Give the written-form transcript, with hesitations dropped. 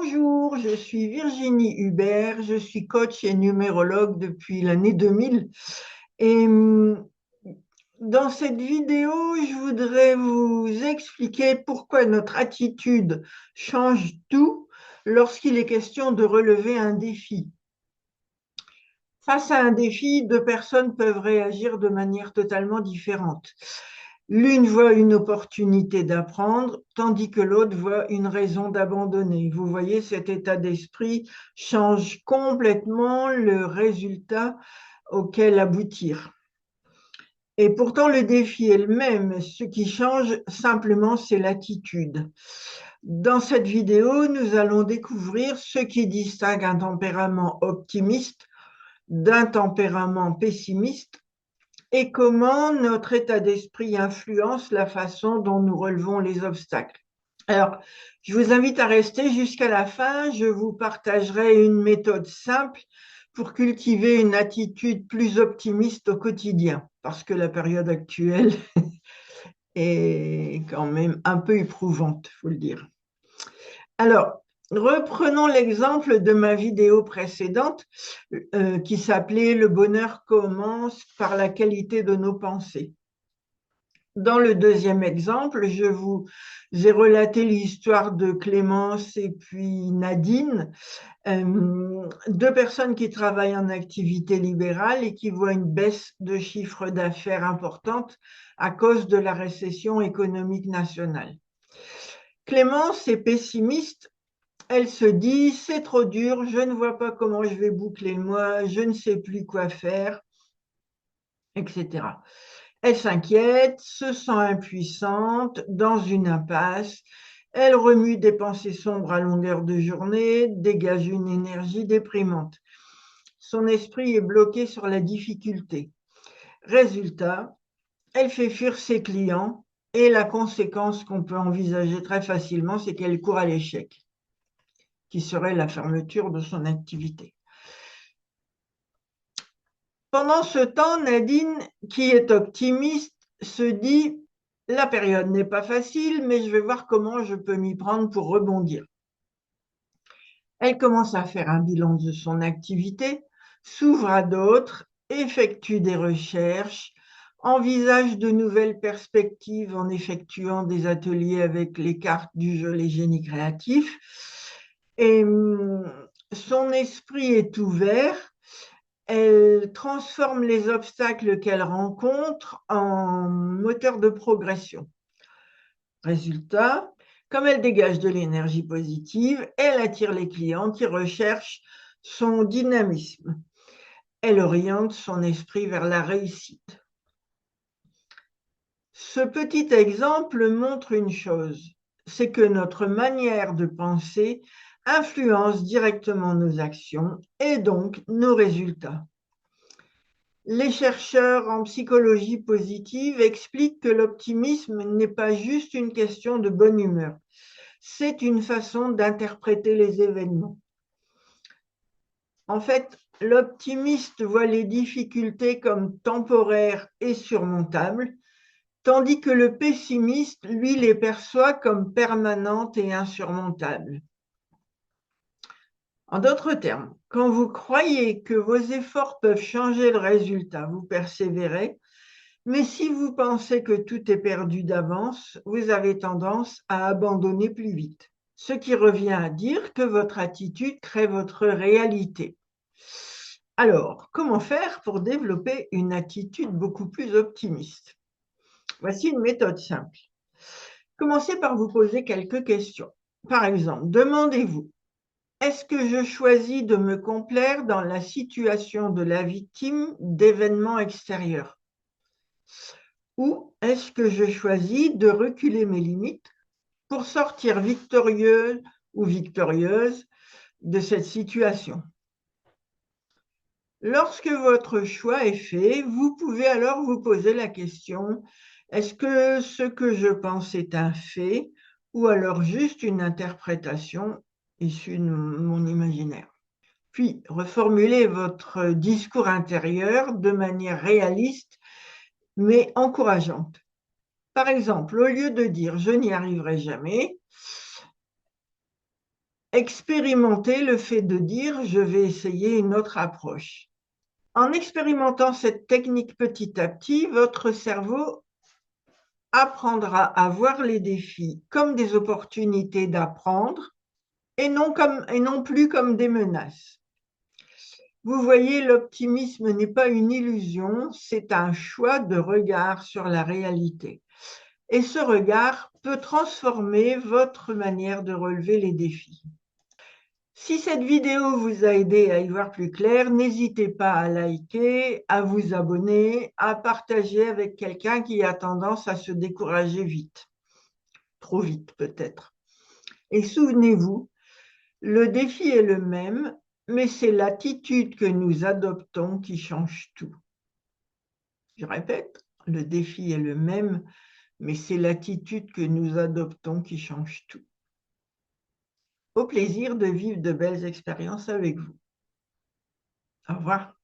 Bonjour, je suis Virginie Hubert, je suis coach et numérologue depuis l'année 2000. Et dans cette vidéo, je voudrais vous expliquer pourquoi notre attitude change tout lorsqu'il est question de relever un défi. Face à un défi, deux personnes peuvent réagir de manière totalement différente. L'une voit une opportunité d'apprendre, tandis que l'autre voit une raison d'abandonner. Vous voyez, cet état d'esprit change complètement le résultat auquel aboutir. Et pourtant, le défi est le même. Ce qui change simplement, c'est l'attitude. Dans cette vidéo, nous allons découvrir ce qui distingue un tempérament optimiste d'un tempérament pessimiste et comment notre état d'esprit influence la façon dont nous relevons les obstacles. Alors, je vous invite à rester jusqu'à la fin. Je vous partagerai une méthode simple pour cultiver une attitude plus optimiste au quotidien, parce que la période actuelle est quand même un peu éprouvante, il faut le dire. Alors, reprenons l'exemple de ma vidéo précédente qui s'appelait « Le bonheur commence par la qualité de nos pensées ». Dans le deuxième exemple, je vous ai relaté l'histoire de Clémence et puis Nadine, deux personnes qui travaillent en activité libérale et qui voient une baisse de chiffre d'affaires importante à cause de la récession économique nationale. Clémence est pessimiste. Elle se dit, c'est trop dur, je ne vois pas comment je vais boucler le mois, je ne sais plus quoi faire, etc. Elle s'inquiète, se sent impuissante, dans une impasse. Elle remue des pensées sombres à longueur de journée, dégage une énergie déprimante. Son esprit est bloqué sur la difficulté. Résultat, elle fait fuir ses clients et la conséquence qu'on peut envisager très facilement, c'est qu'elle court à l'échec, qui serait la fermeture de son activité. Pendant ce temps, Nadine, qui est optimiste, se dit « La période n'est pas facile, mais je vais voir comment je peux m'y prendre pour rebondir ». Elle commence à faire un bilan de son activité, s'ouvre à d'autres, effectue des recherches, envisage de nouvelles perspectives en effectuant des ateliers avec les cartes du jeu Les Génies Créatifs. Et son esprit est ouvert. Elle transforme les obstacles qu'elle rencontre en moteur de progression. Résultat, comme elle dégage de l'énergie positive, elle attire les clients qui recherchent son dynamisme. Elle oriente son esprit vers la réussite. Ce petit exemple montre une chose, c'est que notre manière de penser influence directement nos actions et donc nos résultats. Les chercheurs en psychologie positive expliquent que l'optimisme n'est pas juste une question de bonne humeur, c'est une façon d'interpréter les événements. En fait, l'optimiste voit les difficultés comme temporaires et surmontables, tandis que le pessimiste, lui, les perçoit comme permanentes et insurmontables. En d'autres termes, quand vous croyez que vos efforts peuvent changer le résultat, vous persévérez, mais si vous pensez que tout est perdu d'avance, vous avez tendance à abandonner plus vite. Ce qui revient à dire que votre attitude crée votre réalité. Alors, comment faire pour développer une attitude beaucoup plus optimiste? Voici une méthode simple. Commencez par vous poser quelques questions. Par exemple, demandez-vous, est-ce que je choisis de me complaire dans la situation de la victime d'événements extérieurs? Ou est-ce que je choisis de reculer mes limites pour sortir victorieuse ou victorieuse de cette situation? Lorsque votre choix est fait, vous pouvez alors vous poser la question, est-ce que ce que je pense est un fait ou alors juste une interprétation issue de mon imaginaire? Puis, reformulez votre discours intérieur de manière réaliste mais encourageante. Par exemple, au lieu de dire « je n'y arriverai jamais », Expérimentez le fait de dire « je vais essayer une autre approche ». En expérimentant cette technique petit à petit, votre cerveau apprendra à voir les défis comme des opportunités d'apprendre et non plus comme des menaces. Vous voyez, l'optimisme n'est pas une illusion, c'est un choix de regard sur la réalité. Et ce regard peut transformer votre manière de relever les défis. Si cette vidéo vous a aidé à y voir plus clair, n'hésitez pas à liker, à vous abonner, à partager avec quelqu'un qui a tendance à se décourager vite. Trop vite peut-être. Et souvenez-vous, le défi est le même, mais c'est l'attitude que nous adoptons qui change tout. Je répète, le défi est le même, mais c'est l'attitude que nous adoptons qui change tout. Au plaisir de vivre de belles expériences avec vous. Au revoir.